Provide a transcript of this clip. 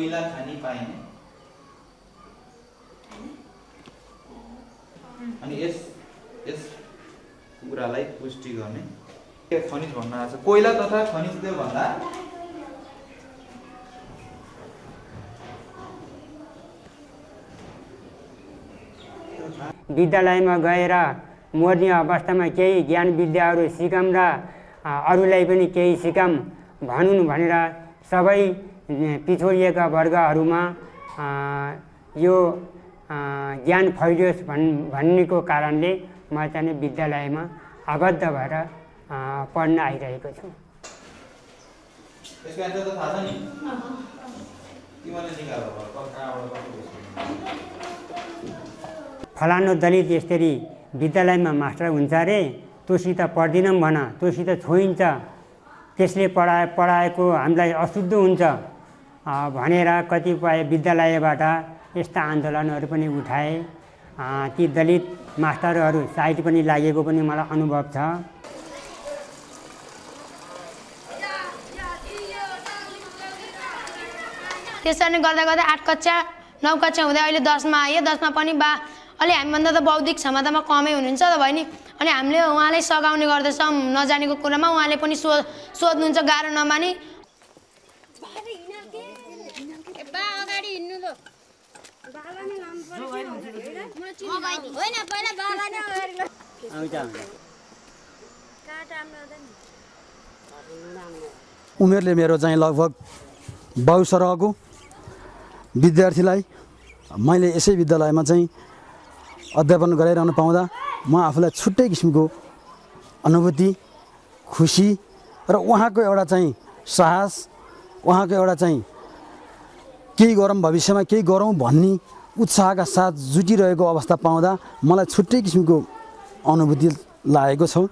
कोइला खानी पाइने अनि यस कुरालाई पुष्टि गर्ने के खनिज भन्न आछ। कोइला तथा खनिज तेल भन्दा विद्यालयमा गएर मर्ने अवस्थामा केही ज्ञान विद्याहरू सिकौँ र अरूलाई पनि केही सिकाऊँ भनुन् भनेर सबै पिछडिएका वर्गहरूमा यो ज्ञान फैलियोस् भन्नेको कारणले म चाहिँ विद्यालयमा आबद्ध भएर पढ्न आइरहेको छु। यसको एन्सर त थाहा छ नि? तिमीले निकाल्नु भयो कहाँबाट कस्तो फलानु दलित यसरी विद्यालयमा मास्टर हुन्छ रे, तँसित पढ्दिनँ भन, तँसित छोइन्छ, त्यसले पढाएको हामीलाई अशुद्ध हुन्छ भनेर कतिपय विद्यालयबाट यस्ता आन्दोलनहरू पनि उठाए। ती दलित मास्टरहरू साइड पनि लागेको पनि मलाई अनुभव छ। त्यसरी गर्दा गर्दा 8 कक्षा 9 कक्षा हुँदै अहिले 10 मा आए। 10 मा पनि अलि हामीभन्दा त बौद्धिक क्षमतामा कमै हुनुहुन्छ त भयो नि। अनि हामीले उहाँलाई सघाउने गर्दछौँ नजानेको कुरामा, उहाँले पनि सोध्नुहुन्छ गाह्रो नमानी। उमेरले मेरो चाहिँ लगभग 22 सरहको विद्यार्थीलाई मैले यसै विद्यालयमा चाहिँ अध्यापन गराइरहन पाउँदा म आफूलाई छुट्टै किसिमको अनुभूति, खुसी र उहाँको एउटा चाहिँ साहस, उहाँको एउटा चाहिँ केही गरौँ भविष्यमा केही गरौँ भन्ने उत्साहका साथ जुटिरहेको अवस्था पाउँदा मलाई छुट्टै किसिमको अनुभूति लागेको छ।